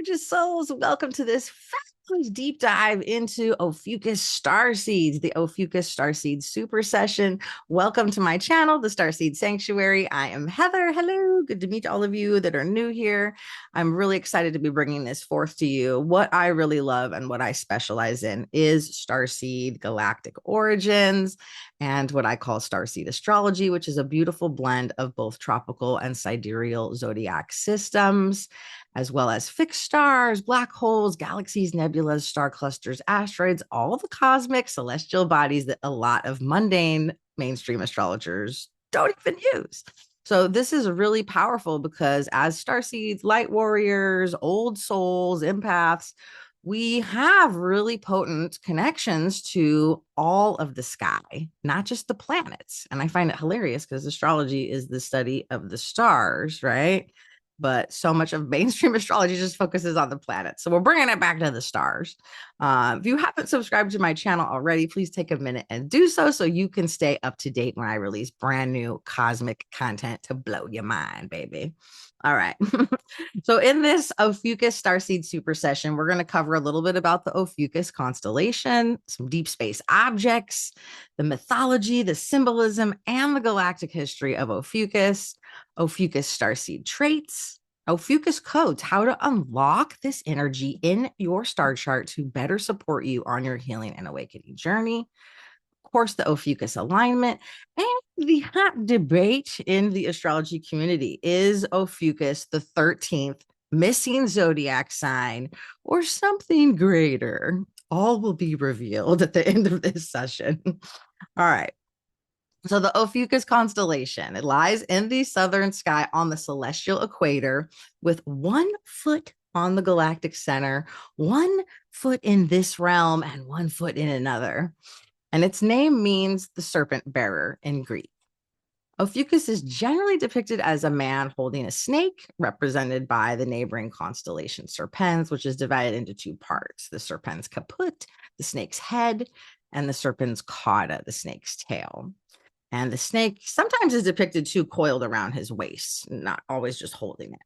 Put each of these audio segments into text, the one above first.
gorgeous souls. Welcome to this fabulous deep dive into Ophiuchus Starseeds, the Ophiuchus Starseed Super Session. Welcome to my channel, the Starseed Sanctuary. I am Heather. Hello. Good to meet all of you that are new here. I'm really excited to be bringing this forth to you. What I really love and what I specialize in is Starseed Galactic origins and what I call Starseed astrology, which is a beautiful blend of both tropical and sidereal zodiac systems, as well as fixed stars, black holes, galaxies, nebulas, star clusters, asteroids, all the cosmic celestial bodies that a lot of mundane mainstream astrologers don't even use. So this is really powerful because as starseeds, light warriors, old souls, empaths, we have really potent connections to all of the sky, not just the planets. And I find it hilarious because astrology is the study of the stars, right? But so much of mainstream astrology just focuses on the planets. So we're bringing it back to the stars. If you haven't subscribed to my channel already, please take a minute and do so you can stay up to date when I release brand new cosmic content to blow your mind, baby. All right. So in this Ophiuchus Starseed Super Session, we're going to cover a little bit about the Ophiuchus Constellation, some deep space objects, the mythology, the symbolism, and the galactic history of Ophiuchus, Ophiuchus Starseed traits, Ophiuchus codes, how to unlock this energy in your star chart to better support you on your healing and awakening journey. Of course, the Ophiuchus alignment and the hot debate in the astrology community. Is Ophiuchus the 13th missing zodiac sign or something greater? All will be revealed at the end of this session. All right. So the Ophiuchus constellation, it lies in the southern sky on the celestial equator with 1 foot on the galactic center, 1 foot in this realm, and 1 foot in another. And its name means the serpent bearer in Greek. Ophiuchus is generally depicted as a man holding a snake, represented by the neighboring constellation Serpens, which is divided into 2 parts: the Serpens caput, the snake's head, and the Serpens cauda, the snake's tail. And the snake sometimes is depicted too coiled around his waist, not always just holding it.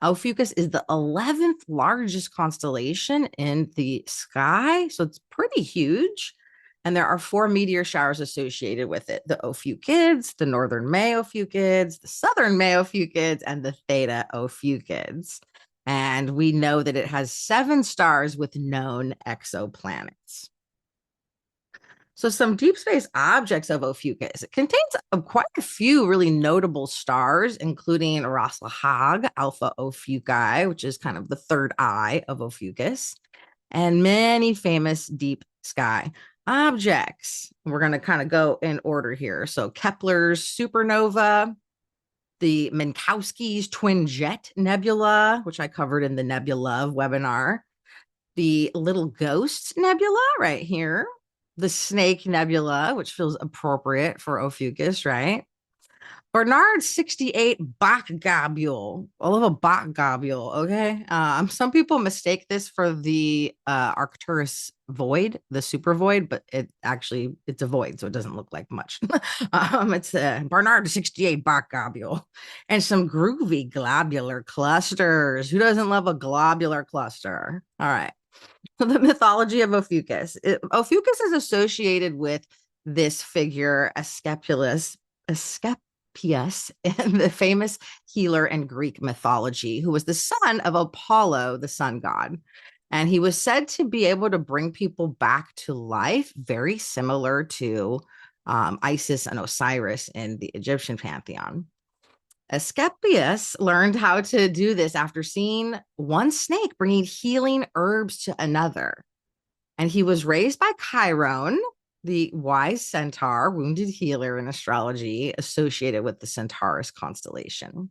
Ophiuchus is the 11th largest constellation in the sky, so it's pretty huge. And there are 4 meteor showers associated with it: the Ophiuchids, the Northern May Ophiuchids, the Southern May Ophiuchids, and the Theta Ophiuchids. And we know that it has 7 stars with known exoplanets. So some deep space objects of Ophiuchus. It contains quite a few really notable stars, including Ras Lahag, Alpha Ophiuchi, which is kind of the third eye of Ophiuchus, and many famous deep sky objects. We're going to kind of go in order here. So Kepler's supernova, the Minkowski's twin jet nebula, which I covered in the Nebula webinar, the Little Ghost Nebula right here, the Snake Nebula, which feels appropriate for Ophiuchus, right? Bernard's 68 Bach Globule. I love a Bach Globule, okay? Some people mistake this for the Arcturus void, the super void, but it's a void, so it doesn't look like much. It's Bernard 68 Bach Globule. And some groovy globular clusters. Who doesn't love a globular cluster? All right. The mythology of Ophiuchus. Ophiuchus is associated with this figure, Asclepius, in the famous healer in Greek mythology, who was the son of Apollo, the sun god. And he was said to be able to bring people back to life, very similar to Isis and Osiris in the Egyptian pantheon. Asclepius learned how to do this after seeing one snake bringing healing herbs to another. And he was raised by Chiron, the wise centaur, wounded healer in astrology associated with the Centaurus constellation,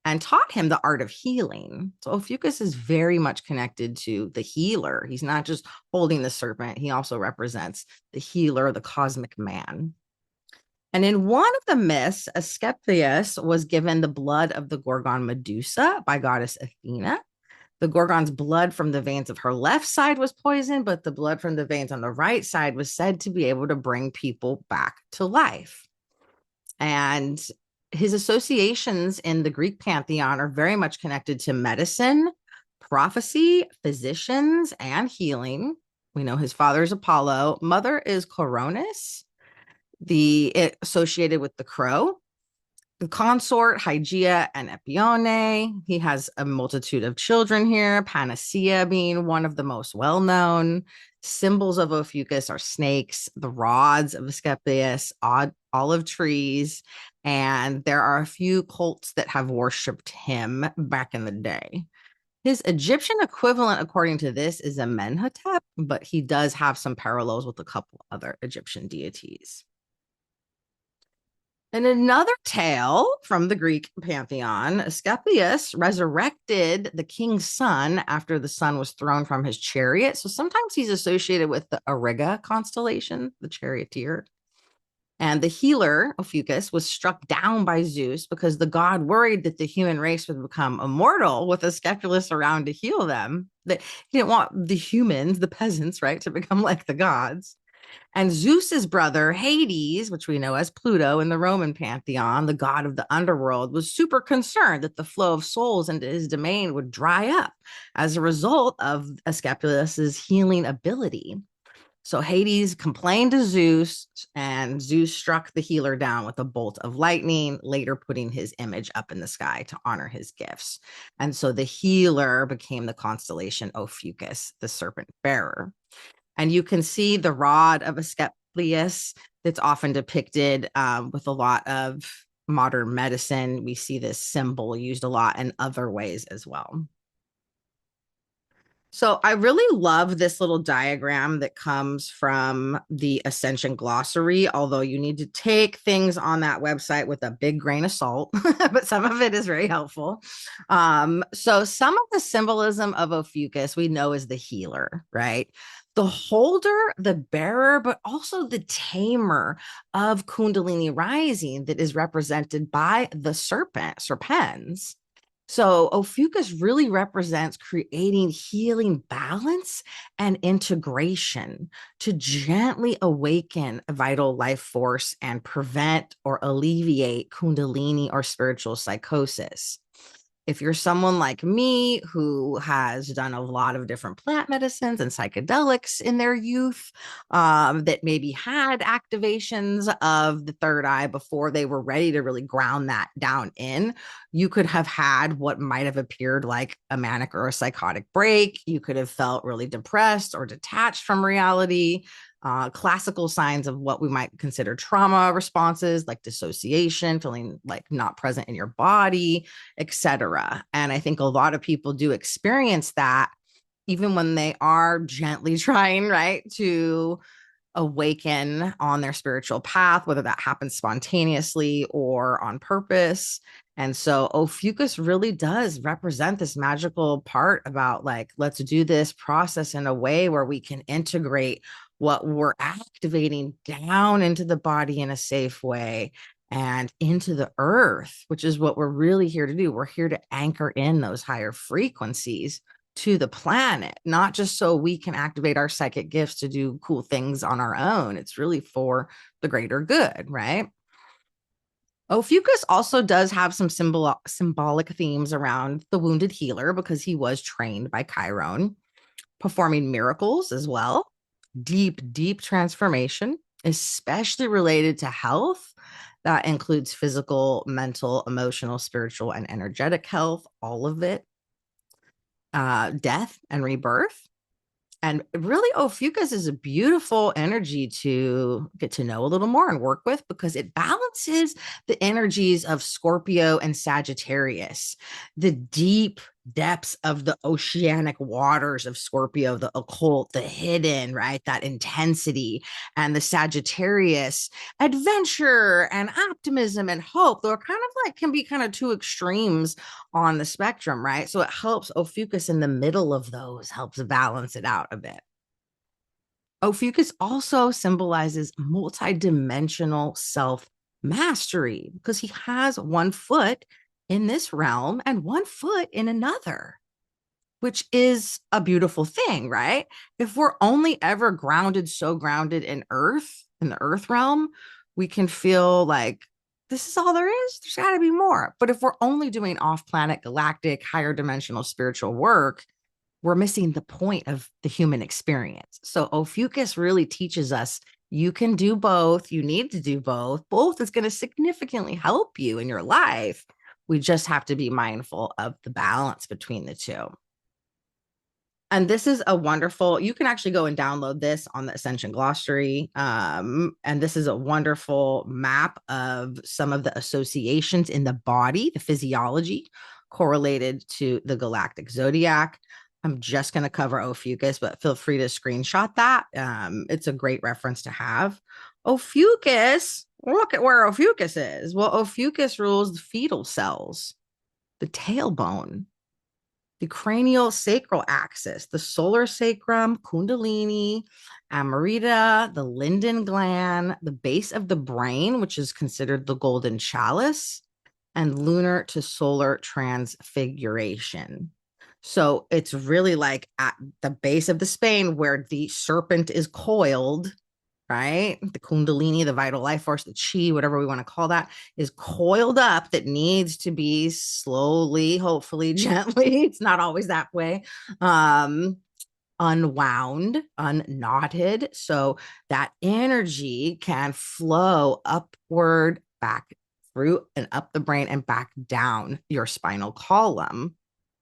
and taught him the art of healing. So Ophiuchus is very much connected to the healer. He's not just holding the serpent. He also represents the healer, the cosmic man. And in one of the myths, Asclepius was given the blood of the Gorgon Medusa by goddess Athena. The Gorgon's blood from the veins of her left side was poisoned, but the blood from the veins on the right side was said to be able to bring people back to life. And his associations in the Greek pantheon are very much connected to medicine, prophecy, physicians, and healing. We know his father is Apollo. Mother is Coronis, associated with the crow. The consort, Hygeia and Epione. He has a multitude of children here, Panacea being one of the most well-known. Symbols of Ophiuchus are snakes, the rods of Asclepius, olive trees, and there are a few cults that have worshipped him back in the day. His Egyptian equivalent, according to this, is Amenhotep, but he does have some parallels with a couple other Egyptian deities. In another tale from the Greek pantheon, Asclepius resurrected the king's son after the son was thrown from his chariot. So sometimes he's associated with the Auriga constellation, the charioteer. And the healer, Ophiuchus, was struck down by Zeus because the god worried that the human race would become immortal with Asclepius around to heal them. That he didn't want the humans, the peasants, right, to become like the gods. And Zeus's brother, Hades, which we know as Pluto in the Roman pantheon, the god of the underworld, was super concerned that the flow of souls into his domain would dry up as a result of Asclepius's healing ability. So Hades complained to Zeus, and Zeus struck the healer down with a bolt of lightning, later putting his image up in the sky to honor his gifts. And so the healer became the constellation Ophiuchus, the serpent bearer. And you can see the rod of Asclepius that's often depicted with a lot of modern medicine. We see this symbol used a lot in other ways as well. So I really love this little diagram that comes from the Ascension glossary, although you need to take things on that website with a big grain of salt, but some of it is very helpful. So some of the symbolism of Ophiuchus we know is the healer, right? The holder, the bearer, but also the tamer of Kundalini rising that is represented by the serpens. So Ophiuchus really represents creating healing balance and integration to gently awaken a vital life force and prevent or alleviate Kundalini or spiritual psychosis. If you're someone like me who has done a lot of different plant medicines and psychedelics in their youth, that maybe had activations of the third eye before they were ready to really ground that down in, you could have had what might have appeared like a manic or a psychotic break. You could have felt really depressed or detached from reality. Classical signs of what we might consider trauma responses, like dissociation, feeling like not present in your body, etc. And I think a lot of people do experience that even when they are gently trying, right, to awaken on their spiritual path, whether that happens spontaneously or on purpose. And so Ophiuchus really does represent this magical part about like, let's do this process in a way where we can integrate what we're activating down into the body in a safe way and into the earth, which is what we're really here to do. We're here to anchor in those higher frequencies to the planet, not just so we can activate our psychic gifts to do cool things on our own. It's really for the greater good, right? Ophiuchus also does have some symbolic themes around the wounded healer because he was trained by Chiron, performing miracles as well, deep transformation, especially related to health. That includes physical, mental, emotional, spiritual, and energetic health, all of it. Death and rebirth. And really, Ophiuchus is a beautiful energy to get to know a little more and work with because it balances the energies of Scorpio and Sagittarius, the deep depths of the oceanic waters of Scorpio, the occult, the hidden, right? That intensity, and the Sagittarius adventure and optimism and hope. They're kind of like can be kind of two extremes on the spectrum, right? So it helps Ophiuchus in the middle of those, helps balance it out a bit. Ophiuchus also symbolizes multidimensional self mastery because he has one foot in this realm and one foot in another, which is a beautiful thing, right? If we're only ever grounded, so grounded in earth, in the earth realm, we can feel like this is all there is. There's got to be more. But if we're only doing off planet, galactic, higher dimensional spiritual work, we're missing the point of the human experience. So Ophiuchus really teaches us you can do both. You need to do both. Both is going to significantly help you in your life. We just have to be mindful of the balance between the two. And this is a wonderful, you can actually go and download this on the Ascension glossary. And this is a wonderful map of some of the associations in the body, the physiology correlated to the galactic zodiac. I'm just going to cover Ophiuchus, but feel free to screenshot that. It's a great reference to have. Ophiuchus, look at where Ophiuchus is. Well, Ophiuchus rules the fetal cells, the tailbone, the cranial sacral axis, the solar sacrum, kundalini, amrita, the linden gland, the base of the brain, which is considered the golden chalice, and lunar to solar transfiguration. So it's really like at the base of the spine where the serpent is coiled, right? The kundalini, the vital life force, the chi, whatever we want to call that, is coiled up that needs to be slowly, hopefully, gently. It's not always that way. Unwound, unknotted. So that energy can flow upward, back through and up the brain and back down your spinal column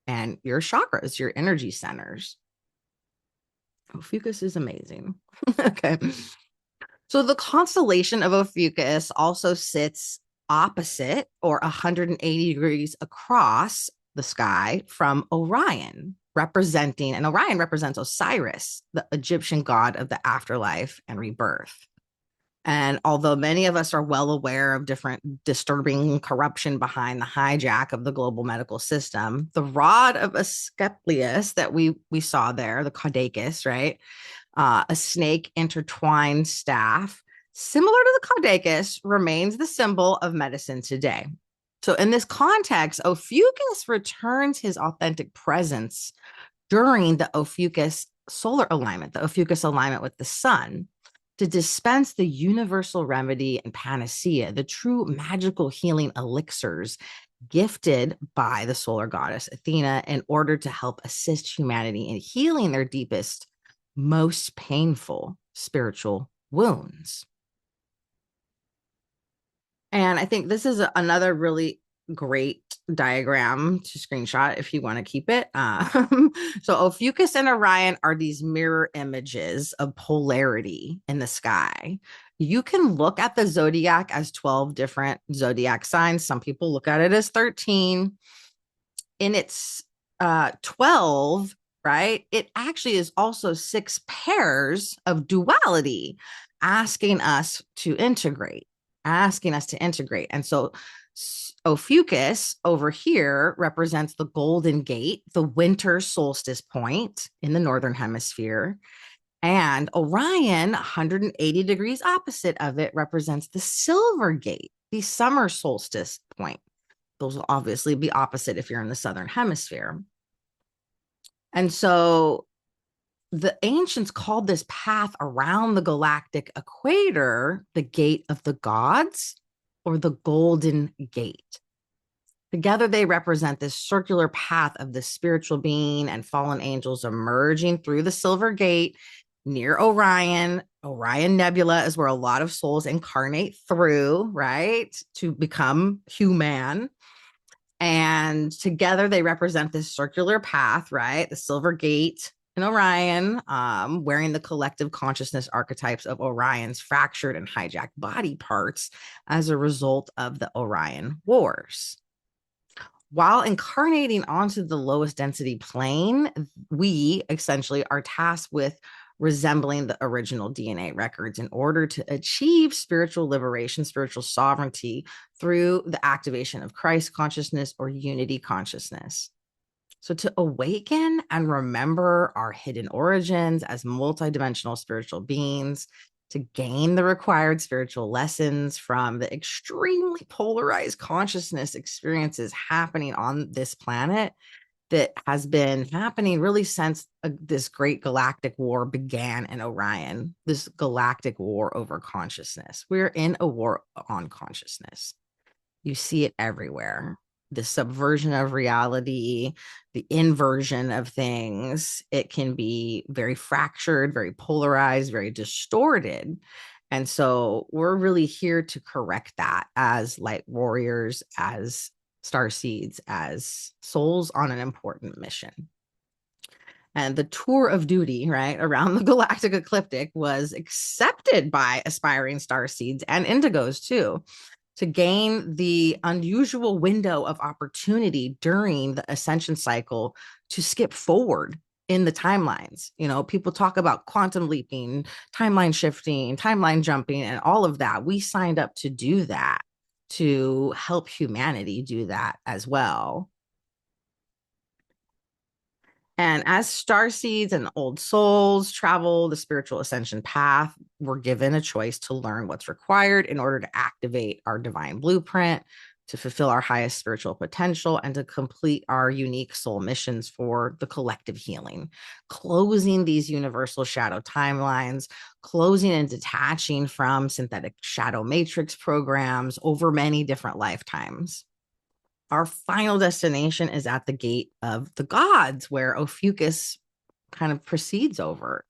and your chakras, your energy centers. Ophiuchus is amazing. Okay. So the constellation of Ophiuchus also sits opposite or 180 degrees across the sky from Orion, and Orion represents Osiris, the Egyptian god of the afterlife and rebirth. And although many of us are well aware of different disturbing corruption behind the hijack of the global medical system, the rod of Asclepius that we saw there, the caudacus, right? A snake intertwined staff, similar to the caudacus, remains the symbol of medicine today. So in this context, Ophiuchus returns his authentic presence during the Ophiuchus solar alignment, the Ophiuchus alignment with the sun, to dispense the universal remedy and panacea, the true magical healing elixirs gifted by the solar goddess Athena in order to help assist humanity in healing their deepest, most painful spiritual wounds. And I think this is another really great diagram to screenshot if you want to keep it. So Ophiuchus and Orion are these mirror images of polarity in the sky. You can look at the zodiac as 12 different zodiac signs. Some people look at it as 13. In its 12, right, it actually is also 6 pairs of duality, asking us to integrate. And so Ophiuchus over here represents the golden gate, the winter solstice point in the northern hemisphere. And Orion, 180 degrees opposite of it, represents the silver gate, the summer solstice point. Those will obviously be opposite if you're in the southern hemisphere. And so the ancients called this path around the galactic equator the gate of the gods, or the golden gate. Together, they represent this circular path of the spiritual being and fallen angels emerging through the silver gate near Orion. Orion Nebula is where a lot of souls incarnate through, right, to become human. And together they represent this circular path, right? The silver gate in Orion, wearing the collective consciousness archetypes of Orion's fractured and hijacked body parts as a result of the Orion Wars. While incarnating onto the lowest density plane, we essentially are tasked with resembling the original DNA records in order to achieve spiritual liberation, spiritual sovereignty through the activation of Christ consciousness or unity consciousness. So to awaken and remember our hidden origins as multidimensional spiritual beings, to gain the required spiritual lessons from the extremely polarized consciousness experiences happening on this planet, that has been happening really since this great galactic war began in Orion, this galactic war over consciousness. We're in a war on consciousness. You see it everywhere. the subversion of reality, the inversion of things. It can be very fractured, very polarized, very distorted. And so we're really here to correct that as light warriors, as star seeds, as souls on an important mission. And the tour of duty, right, around the galactic ecliptic was accepted by aspiring star seeds and indigos too, to gain the unusual window of opportunity during the ascension cycle to skip forward in the timelines. You know, people talk about quantum leaping, timeline shifting, timeline jumping, and all of that. We signed up to do that, to help humanity do that as well. And as star seeds and old souls travel the spiritual ascension path, we're given a choice to learn what's required in order to activate our divine blueprint, to fulfill our highest spiritual potential, and to complete our unique soul missions for the collective healing, closing these universal shadow timelines, closing and detaching from synthetic shadow matrix programs over many different lifetimes. Our final destination is at the gate of the gods, where Ophiuchus kind of proceeds over.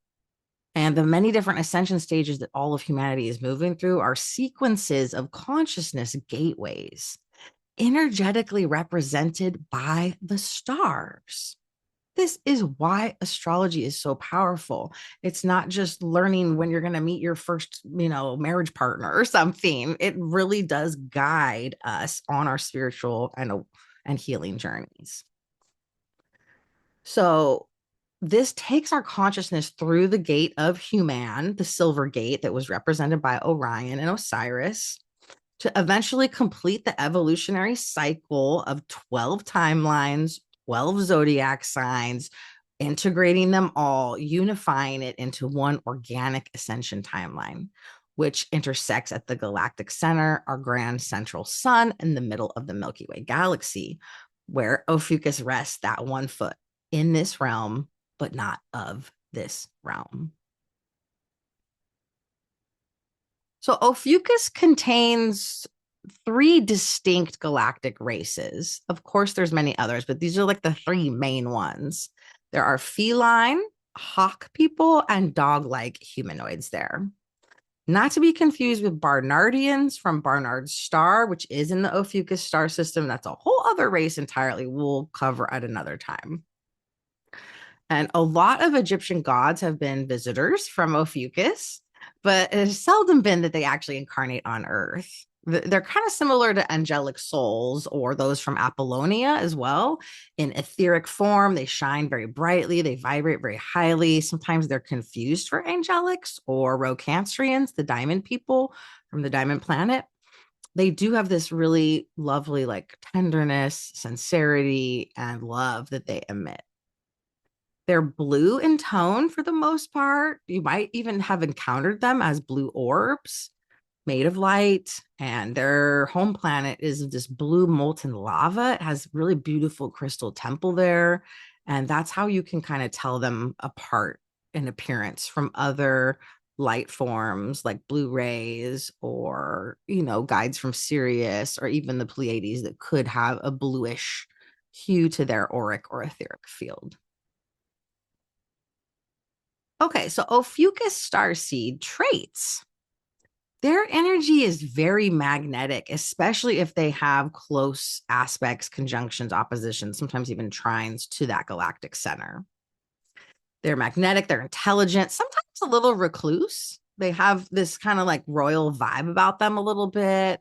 And the many different ascension stages that all of humanity is moving through are sequences of consciousness gateways, energetically represented by the stars. This is why astrology is so powerful. It's not just learning when you're going to meet your first, marriage partner or something. It really does guide us on our spiritual and healing journeys. So this takes our consciousness through the gate of Human, the silver gate that was represented by Orion and Osiris, to eventually complete the evolutionary cycle of 12 timelines, 12 zodiac signs, integrating them all, unifying it into one organic ascension timeline, which intersects at the galactic center, our grand central sun, in the middle of the Milky Way galaxy, where Ophiuchus rests that one foot in this realm, but not of this realm. So Ophiuchus contains three distinct galactic races. Of course, there's many others, but these are like the three main ones. There are feline, hawk people, and dog-like humanoids there. Not to be confused with Barnardians from Barnard's star, which is in the Ophiuchus star system. That's a whole other race entirely we'll cover at another time. And a lot of Egyptian gods have been visitors from Ophiuchus, but it has seldom been that they actually incarnate on Earth. They're kind of similar to angelic souls or those from Apollonia as well. In etheric form, they shine very brightly, they vibrate very highly. Sometimes they're confused for angelics or Rocancerians, the diamond people from the diamond planet. They do have this really lovely, like, tenderness, sincerity, and love that they emit. They're blue in tone for the most part. You might even have encountered them as blue orbs made of light, and their home planet is this blue molten lava. It has really beautiful crystal temple there, and that's how you can kind of tell them apart in appearance from other light forms like blue rays, or guides from Sirius, or even the Pleiades that could have a bluish hue to their auric or etheric field. Okay, so Ophiuchus starseed traits. Their energy is very magnetic, especially if they have close aspects, conjunctions, oppositions, sometimes even trines to that galactic center. They're magnetic, they're intelligent, sometimes a little recluse. They have this kind of like royal vibe about them a little bit.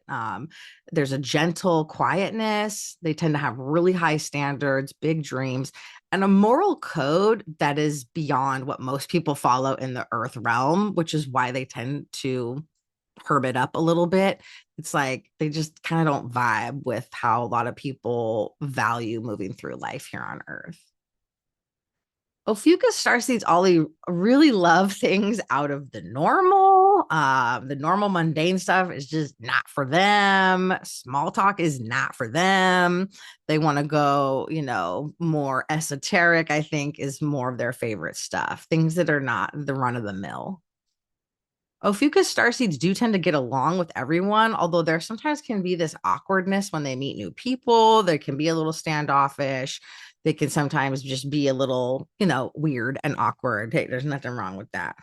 There's a gentle quietness. They tend to have really high standards, big dreams, and a moral code that is beyond what most people follow in the earth realm, which is why they tend to herb it up a little bit. It's like they just kind of don't vibe with how a lot of people value moving through life here on earth. Ophiuchus starseeds all really love things out of the normal. The normal mundane stuff is just not for them. Small talk is not for them. They want to go, more esoteric, I think, is more of their favorite stuff. Things that are not the run of the mill. Ophiuchus starseeds do tend to get along with everyone, although there sometimes can be this awkwardness when they meet new people. They can be a little standoffish. They can sometimes just be a little, weird and awkward. Hey, there's nothing wrong with that.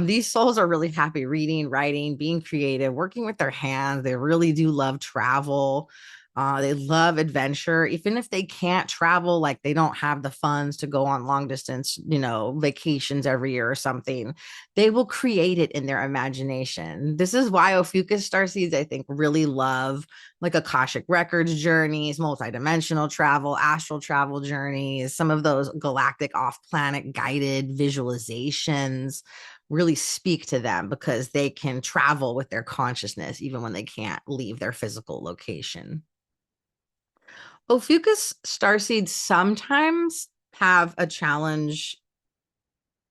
These souls are really happy reading, writing, being creative, working with their hands. They really do love travel. They love adventure, even if they can't travel, like they don't have the funds to go on long distance, vacations every year or something. They will create it in their imagination. This is why Ophiuchus Starseeds, I think, really love like Akashic Records journeys, multidimensional travel, astral travel journeys, some of those galactic off planet guided visualizations really speak to them because they can travel with their consciousness even when they can't leave their physical location. Ophiuchus starseeds sometimes have a challenge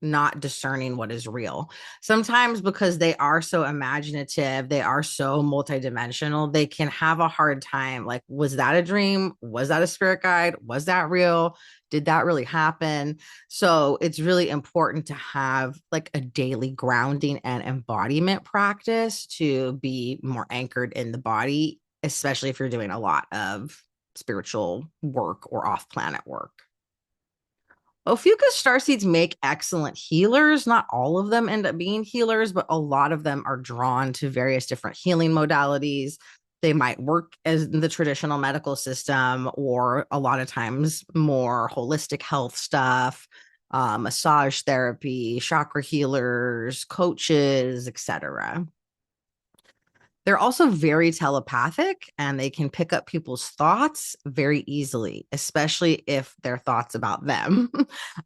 not discerning what is real. Sometimes because they are so imaginative, they are so multidimensional, they can have a hard time. Like, was that a dream? Was that a spirit guide? Was that real? Did that really happen? So it's really important to have like a daily grounding and embodiment practice to be more anchored in the body, especially if you're doing a lot of spiritual work or off planet work. Ophiuchus starseeds make excellent healers. Not all of them end up being healers, but a lot of them are drawn to various different healing modalities. They might work as in the traditional medical system, or a lot of times more holistic health stuff, massage therapy, chakra healers, coaches, etc. They're also very telepathic and they can pick up people's thoughts very easily, especially if they're thoughts about them.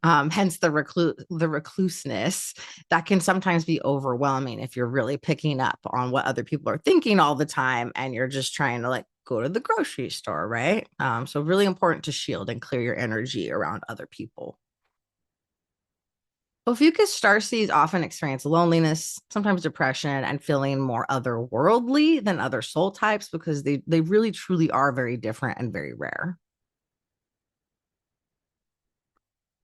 Hence the recluseness that can sometimes be overwhelming if you're really picking up on what other people are thinking all the time and you're just trying to like go to the grocery store, right? So really important to shield and clear your energy around other people. Ophiuchus starseeds often experience loneliness, sometimes depression, and feeling more otherworldly than other soul types because they really truly are very different and very rare.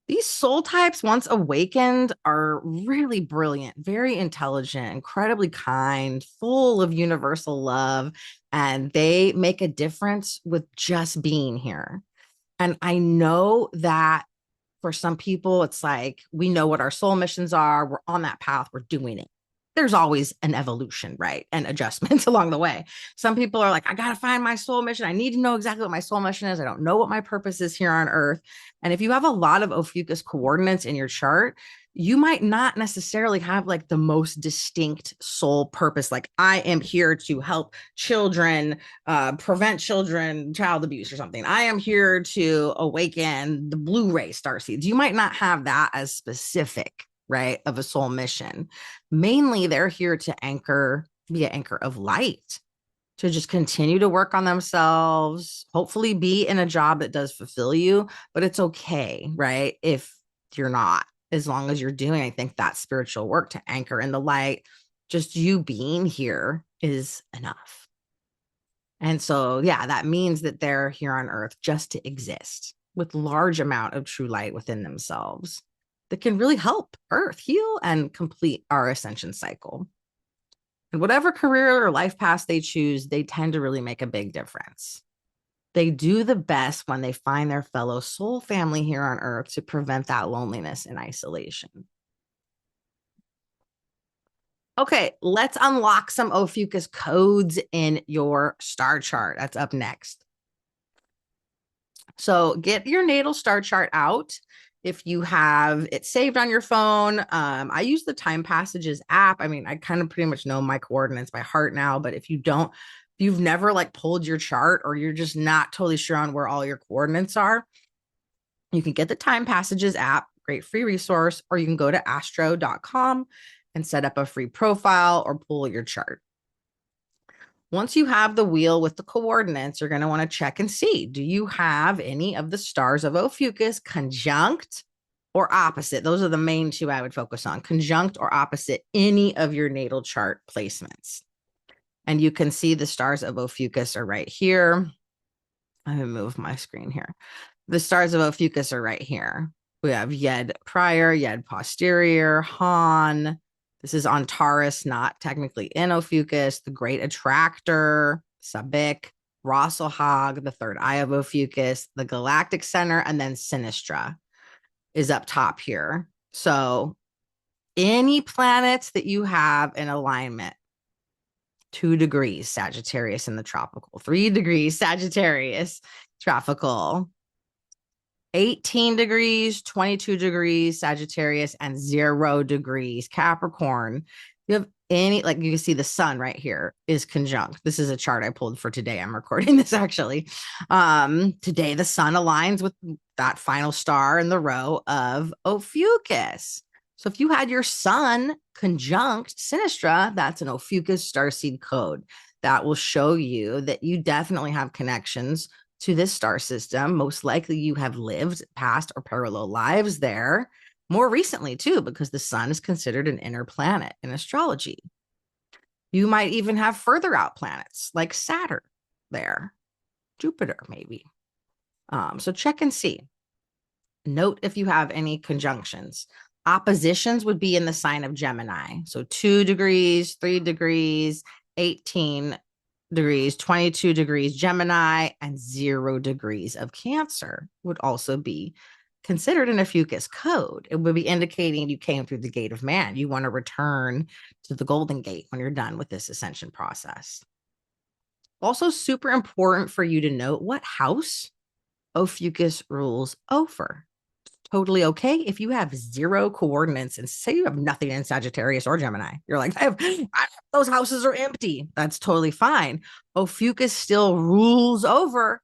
These soul types, once awakened, are really brilliant, very intelligent, incredibly kind, full of universal love, and they make a difference with just being here. And I know that for some people, it's like we know what our soul missions are. We're on that path. We're doing it. There's always an evolution, right? And adjustments along the way. Some people are like, I got to find my soul mission. I need to know exactly what my soul mission is. I don't know what my purpose is here on earth. And if you have a lot of Ophiuchus coordinates in your chart, you might not necessarily have like the most distinct soul purpose. Like, I am here to help children, prevent children child abuse or something. I am here to awaken the Blu-ray starseeds. You might not have that as specific, right, of a soul mission. Mainly, they're here to be an anchor of light, to just continue to work on themselves, hopefully be in a job that does fulfill you, but it's okay, right? If you're not, as long as you're doing, I think that spiritual work to anchor in the light, just you being here is enough. And so, yeah, that means that they're here on earth just to exist with large amount of true light within themselves that can really help earth heal and complete our ascension cycle. And whatever career or life path they choose, they tend to really make a big difference. They do the best when they find their fellow soul family here on earth to prevent that loneliness and isolation. Okay, let's unlock some Ophiuchus codes in your star chart. That's up next. So get your natal star chart out. If you have it saved on your phone, I use the Time Passages app. I mean, I kind of pretty much know my coordinates by heart now, but if you don't, if you've never like pulled your chart or you're just not totally sure on where all your coordinates are, you can get the Time Passages app, great free resource, or you can go to astro.com and set up a free profile or pull your chart. Once you have the wheel with the coordinates, you're going to want to check and see, do you have any of the stars of Ophiuchus conjunct or opposite? Those are the main two I would focus on, conjunct or opposite any of your natal chart placements. And you can see the stars of Ophiuchus are right here. I'm going to move my screen here. The stars of Ophiuchus are right here. We have Yed prior, Yed posterior, Han, This is on Taurus, not technically in Ophiuchus, the Great Attractor, Sabik, Rosselhog, the third eye of Ophiuchus, the Galactic Center, and then Sinistra is up top here. So any planets that you have in alignment, 2 degrees Sagittarius in the tropical, 3 degrees Sagittarius tropical, 18 degrees, 22 degrees Sagittarius, and 0 degrees Capricorn. You have any, like you can see the sun right here is conjunct. This is a chart I pulled for today. I'm recording this actually. Today the sun aligns with that final star in the row of Ophiuchus. So if you had your sun conjunct Sinistra, that's an Ophiuchus Starseed code. That will show you that you definitely have connections to this star system. Most likely you have lived past or parallel lives there. More recently too, because the sun is considered an inner planet in astrology. You might even have further out planets like Saturn there, Jupiter maybe. So check and see. Note if you have any conjunctions. Oppositions would be in the sign of Gemini. So 2 degrees, 3 degrees, 18 degrees, 22 degrees Gemini, and 0 degrees of Cancer would also be considered an Ophiuchus code. It would be indicating you came through the gate of man. You want to return to the golden gate when you're done with this ascension process. Also super important for you to note what house Ophiuchus rules over. Totally okay if you have 0 coordinates and say you have nothing in Sagittarius or Gemini. You're like, those houses are empty. That's totally fine. Ophiuchus still rules over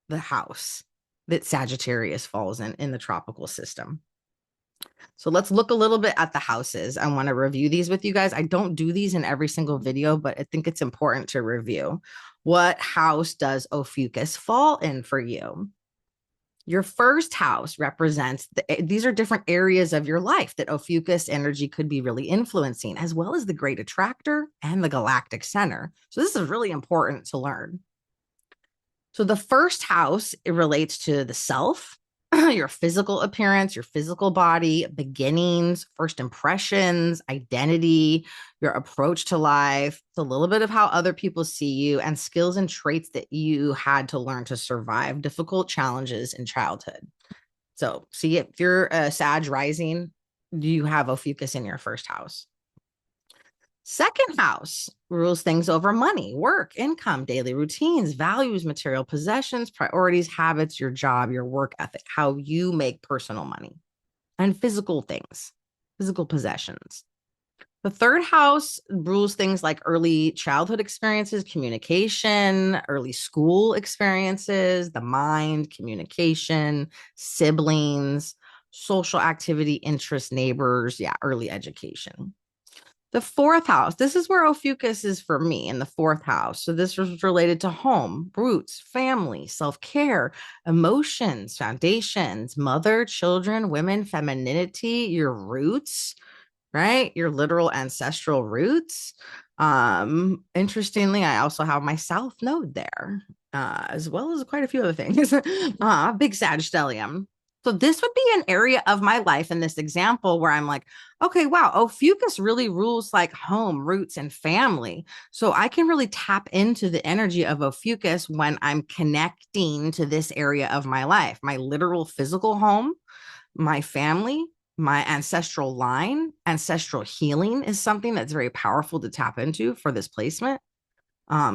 the house that Sagittarius falls in the tropical system. So let's look a little bit at the houses. I want to review these with you guys. I don't do these in every single video, but I think it's important to review. What house does Ophiuchus fall in for you? Your first house represents, these are different areas of your life that Ophiuchus energy could be really influencing, as well as the Great Attractor and the Galactic Center. So this is really important to learn. So the first house, it relates to the self, your physical appearance, your physical body, beginnings, first impressions, identity, your approach to life. It's a little bit of how other people see you and skills and traits that you had to learn to survive difficult challenges in childhood. So see, if you're a Sag rising, you have Ophiuchus in your first house. Second house rules things over money, work, income, daily routines, values, material possessions, priorities, habits, your job, your work ethic, how you make personal money, and physical things, physical possessions. The third house rules things like early childhood experiences, communication, early school experiences, the mind, communication, siblings, social activity, interests, neighbors, early education. The fourth house, this is where Ophiuchus is for me in the fourth house. So this was related to home, roots, family, self-care, emotions, foundations, mother, children, women, femininity, your roots, right? Your literal ancestral roots. Interestingly, I also have my South Node there, as well as quite a few other things. Big Sag stellium. So this would be an area of my life in this example where I'm like, okay, wow, Ophiuchus really rules like home, roots, and family. So I can really tap into the energy of Ophiuchus when I'm connecting to this area of my life, my literal physical home, my family, my ancestral line. Ancestral healing is something that's very powerful to tap into for this placement.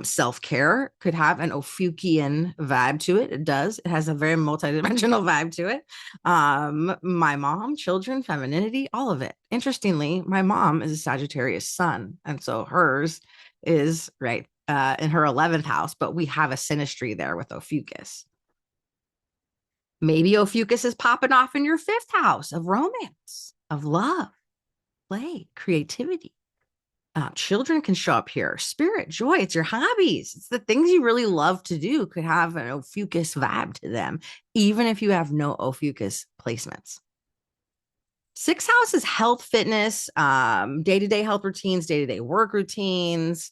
Self-care could have an Ophiuchian vibe to it. It does. It has a very multidimensional vibe to it. My mom, children, femininity, all of it. Interestingly, my mom is a Sagittarius sun, and so hers is right in her 11th house, but we have a synastry there with Ophiuchus. Maybe Ophiuchus is popping off in your 5th house of romance, of love, play, creativity. Children can show up here. Spirit, joy, it's your hobbies. It's the things you really love to do could have an Ophiuchus vibe to them, even if you have no Ophiuchus placements. 6th house is health, fitness, day-to-day health routines, day-to-day work routines,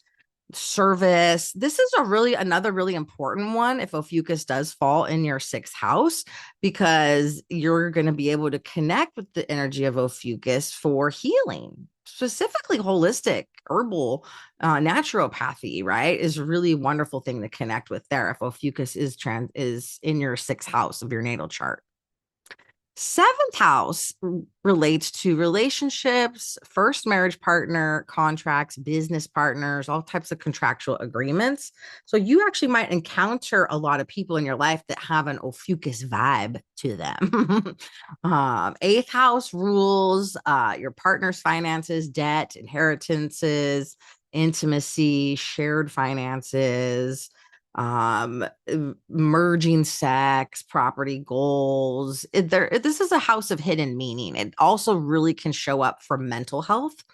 service. This is another really important one if Ophiuchus does fall in your 6th house, because you're going to be able to connect with the energy of Ophiuchus for healing. specifically holistic, herbal, naturopathy, right, is a really wonderful thing to connect with there if Ophiuchus is in your sixth house of your natal chart. Seventh house relates to relationships, first marriage partner, contracts, business partners, all types of contractual agreements. So you actually might encounter a lot of people in your life that have an Ophiuchus vibe to them. Eighth house rules your partner's finances, debt, inheritances, intimacy, shared finances, um merging sex, property goals. This is a house of hidden meaning. It also really can show up for mental health.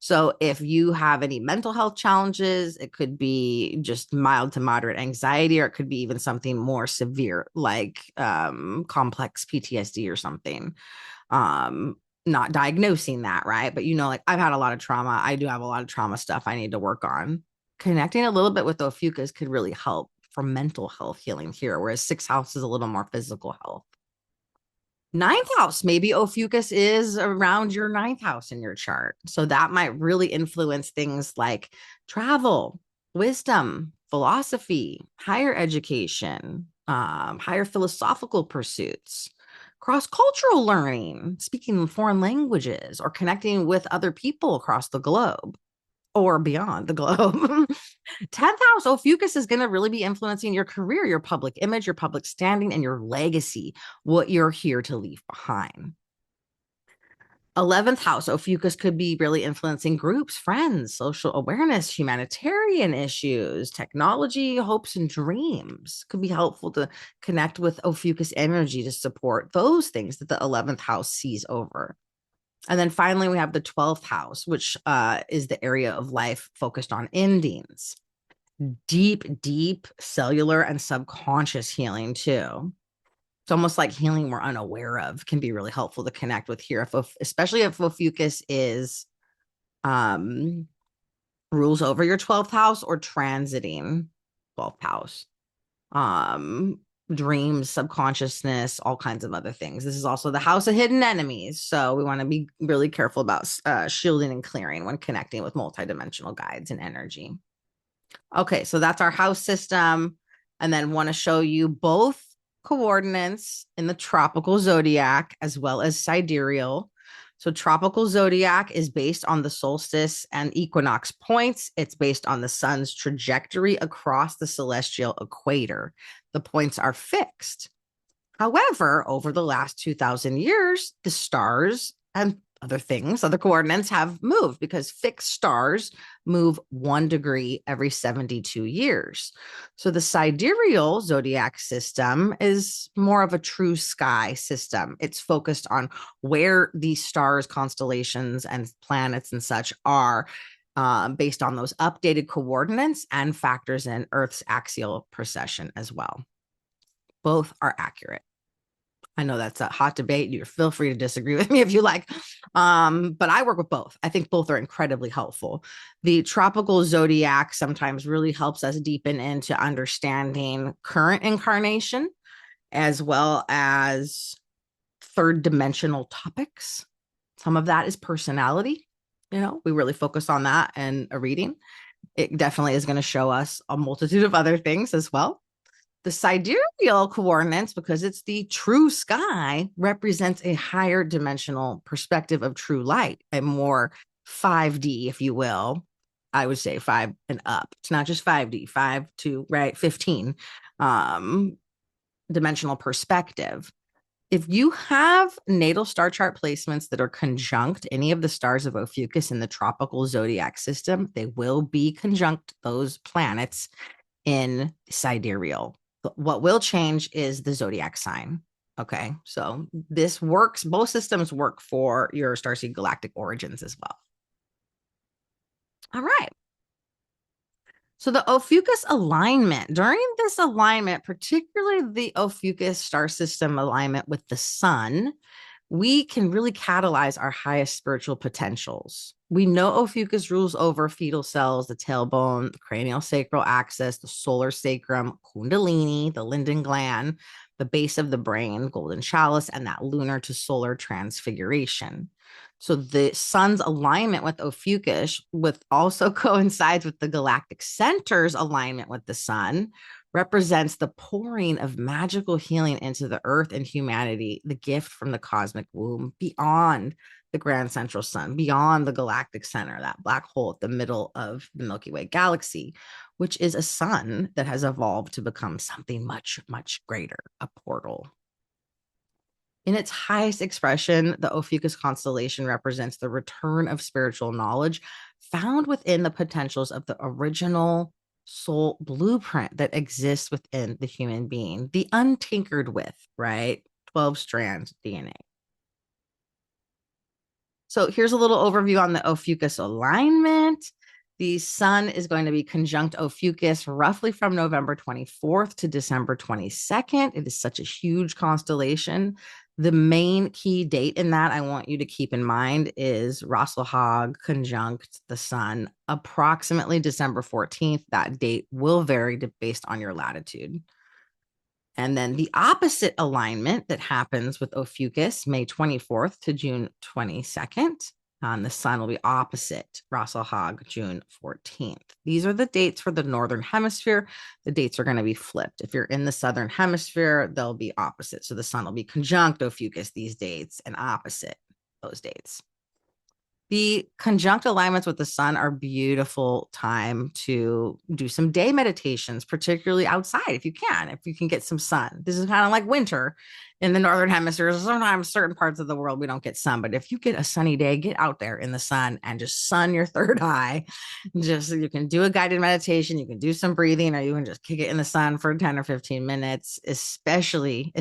So if you have any mental health challenges, it could be just mild to moderate anxiety, or it could be even something more severe like complex PTSD or something. um Not diagnosing that, right? But like, I've had a lot of trauma. I do have a lot of trauma stuff I need to work on. Connecting a little bit with Ophiuchus could really help for mental health healing here, whereas sixth house is a little more physical health. Ninth house, maybe Ophiuchus is around your ninth house in your chart. So that might really influence things like travel, wisdom, philosophy, higher education, higher philosophical pursuits, cross-cultural learning, speaking foreign languages, or connecting with other people across the globe or beyond the globe. 10th house, Ophiuchus is going to really be influencing your career, your public image, your public standing, and your legacy, what you're here to leave behind. 11th house, Ophiuchus could be really influencing groups, friends, social awareness, humanitarian issues, technology, hopes, and dreams. Could be helpful to connect with Ophiuchus energy to support those things that the 11th house sees over. And then finally, we have the 12th house, which is the area of life focused on endings. Deep cellular and subconscious healing too. It's almost like healing we're unaware of can be really helpful to connect with here, especially if Ophiuchus is rules over your 12th house or transiting 12th house. Dreams, subconsciousness, all kinds of other things. This is also the house of hidden enemies. So we want to be really careful about shielding and clearing when connecting with multidimensional guides and energy. Okay, so that's our house system. And then want to show you both coordinates in the tropical zodiac as well as sidereal. So tropical zodiac is based on the solstice and equinox points. It's based on the sun's trajectory across the celestial equator. The points are fixed. However, over the last 2,000 years, the stars and other things, other coordinates have moved because fixed stars move 1 degree every 72 years. So the sidereal zodiac system is more of a true sky system. It's focused on where these stars, constellations, and planets and such are based on those updated coordinates and factors in Earth's axial precession as well. Both are accurate. I know that's a hot debate. You feel free to disagree with me if you like. But I work with both. I think both are incredibly helpful. The tropical zodiac sometimes really helps us deepen into understanding current incarnation as well as third dimensional topics. Some of that is personality. We really focus on that in a reading. It definitely is going to show us a multitude of other things as well. The sidereal coordinates, because it's the true sky, represents a higher dimensional perspective of true light, a more 5D, if you will. I would say 5 and up. It's not just 5D, 5 to 15 dimensional perspective. If you have natal star chart placements that are conjunct any of the stars of Ophiuchus in the tropical zodiac system, they will be conjunct those planets in sidereal. What will change is the zodiac sign. Okay, so this works, both systems work for your Starseed galactic origins as well. All right. So the Ophiuchus alignment, during this alignment, particularly the Ophiuchus star system alignment with the sun, we can really catalyze our highest spiritual potentials. We know Ophiuchus rules over fetal cells, the tailbone, the cranial sacral axis, the solar sacrum, kundalini, the linden gland, the base of the brain, golden chalice, and that lunar to solar transfiguration. So the sun's alignment with Ophiuchus also coincides with the galactic center's alignment with the sun, represents the pouring of magical healing into the earth and humanity, the gift from the cosmic womb beyond the grand central sun, beyond the galactic center, that black hole at the middle of the Milky Way galaxy, which is a sun that has evolved to become something much, much greater, a portal. In its highest expression, the Ophiuchus constellation represents the return of spiritual knowledge found within the potentials of the original soul blueprint that exists within the human being, the untinkered with, right? 12 strands DNA. So here's a little overview on the Ophiuchus alignment. The sun is going to be conjunct Ophiuchus roughly from November 24th to December 22nd. It is such a huge constellation. The main key date in that I want you to keep in mind is Rasselhag conjunct the sun approximately December 14th. That date will vary based on your latitude. And then the opposite alignment that happens with Ophiuchus, May 24th to June 22nd. The sun will be opposite Rasselhag, June 14th. These are the dates for the Northern Hemisphere. The dates are going to be flipped. If you're in the Southern Hemisphere, they'll be opposite. So the sun will be conjunct Ophiuchus these dates and opposite those dates. The conjunct alignments with the sun are beautiful time to do some day meditations, particularly outside if you can get some sun. This is kind of like winter in the Northern Hemisphere. Sometimes certain parts of the world we don't get sun, but if you get a sunny day, get out there in the sun and just sun your third eye. Just you can do a guided meditation, you can do some breathing, or you can just kick it in the sun for 10 or 15 minutes, especially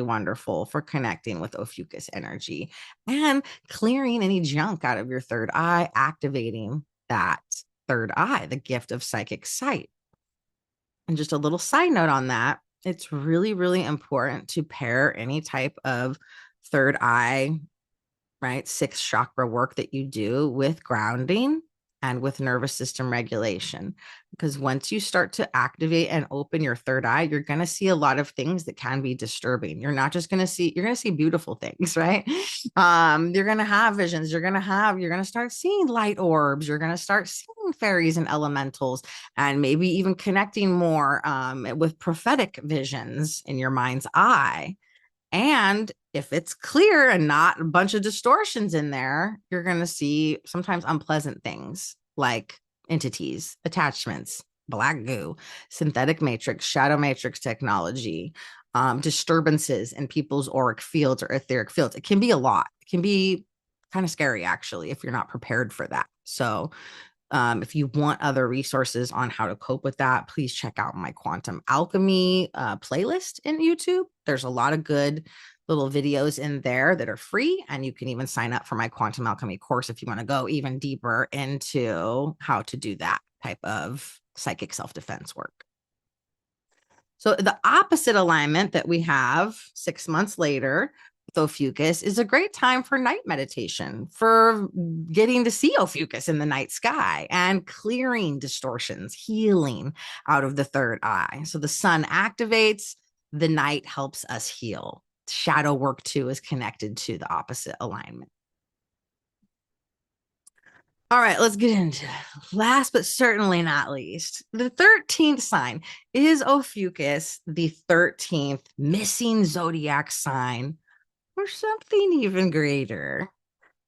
wonderful for connecting with Ophiuchus energy and clearing any junk out of your third eye, activating that third eye, the gift of psychic sight. And just a little side note on that, it's really, really important to pair any type of third eye, right, sixth chakra work that you do with grounding and with nervous system regulation. Because once you start to activate and open your third eye, you're going to see a lot of things that can be disturbing. You're not just going to see, you're going to see beautiful things, right? You're going to have visions. You're going to start seeing light orbs. You're going to start seeing fairies and elementals, and maybe even connecting more with prophetic visions in your mind's eye. And if it's clear and not a bunch of distortions in there, you're going to see sometimes unpleasant things like entities, attachments, black goo, synthetic matrix, shadow matrix technology, disturbances in people's auric fields or etheric fields. It can be a lot. It can be kind of scary, actually, if you're not prepared for that. So if you want other resources on how to cope with that, please check out my Quantum Alchemy playlist in YouTube. There's a lot of good little videos in there that are free, and you can even sign up for my Quantum Alchemy course if you want to go even deeper into how to do that type of psychic self-defense work. So the opposite alignment that we have 6 months later with Ophiuchus is a great time for night meditation, for getting to see Ophiuchus in the night sky and clearing distortions, healing out of the third eye. So the sun activates, the night helps us heal. Shadow work too is connected to the opposite alignment. All right, let's get into it. Last but certainly not least, the 13th sign. Is Ophiuchus the 13th missing zodiac sign or something even greater?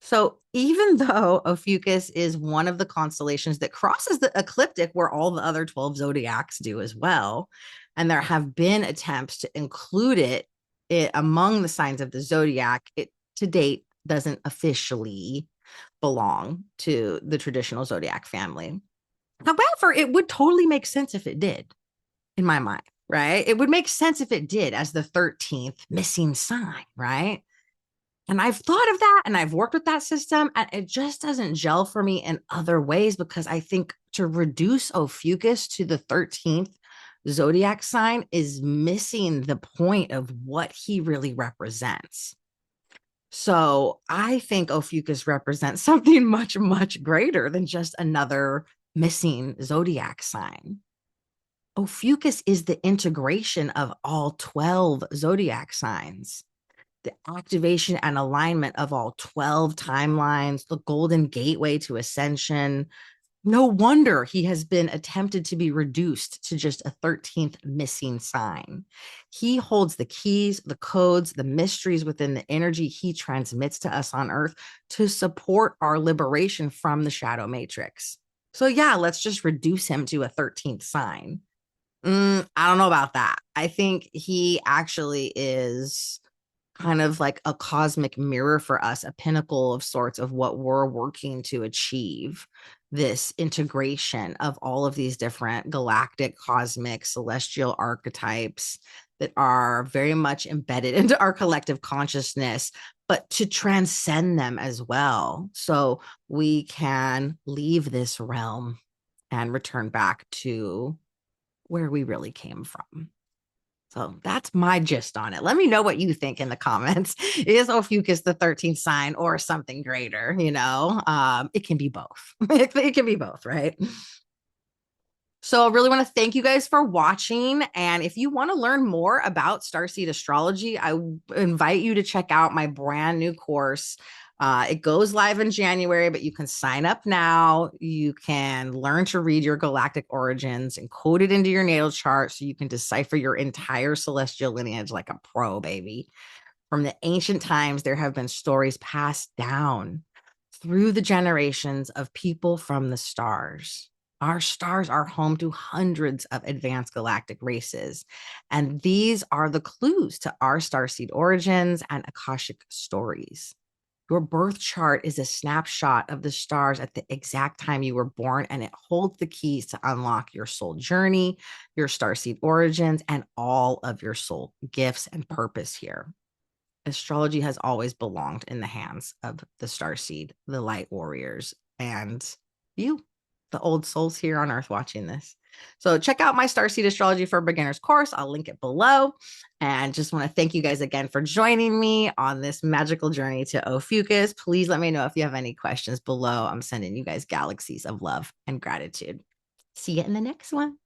So even though Ophiuchus is one of the constellations that crosses the ecliptic where all the other 12 zodiacs do as well, and there have been attempts to include it among the signs of the zodiac, it to date doesn't officially belong to the traditional zodiac family. However, it would totally make sense if it did, in my mind, right? It would make sense if it did as the 13th missing sign, right? And I've thought of that and I've worked with that system, and it just doesn't gel for me in other ways, because I think to reduce Ophiuchus to the 13th zodiac sign is missing the point of what he really represents. So I think Ophiuchus represents something much, much greater than just another missing zodiac sign. Ophiuchus is the integration of all 12 zodiac signs, the activation and alignment of all 12 timelines, the golden gateway to ascension. No wonder he has been attempted to be reduced to just a 13th missing sign. He holds the keys, the codes, the mysteries within the energy he transmits to us on Earth to support our liberation from the shadow matrix. So, yeah, let's just reduce him to a 13th sign. I don't know about that. I think he actually is kind of like a cosmic mirror for us, a pinnacle of sorts of what we're working to achieve. This integration of all of these different galactic, cosmic, celestial archetypes that are very much embedded into our collective consciousness, but to transcend them as well. So we can leave this realm and return back to where we really came from. So that's my gist on it. Let me know what you think in the comments. Is Ophiuchus the 13th sign or something greater? It can be both. It can be both, right? So I really want to thank you guys for watching. And if you want to learn more about Starseed astrology, I invite you to check out my brand new course. It goes live in January, but you can sign up now. You can learn to read your galactic origins and code it into your natal chart so you can decipher your entire celestial lineage like a pro, baby. From the ancient times, there have been stories passed down through the generations of people from the stars. Our stars are home to hundreds of advanced galactic races, and these are the clues to our starseed origins and Akashic stories. Your birth chart is a snapshot of the stars at the exact time you were born, and it holds the keys to unlock your soul journey, your starseed origins, and all of your soul gifts and purpose here. Astrology has always belonged in the hands of the Starseed, the light warriors, and you, the old souls here on Earth watching this. So check out my Starseed Astrology for Beginners course. I'll link it below. And just want to thank you guys again for joining me on this magical journey to Ophiuchus. Please let me know if you have any questions below. I'm sending you guys galaxies of love and gratitude. See you in the next one.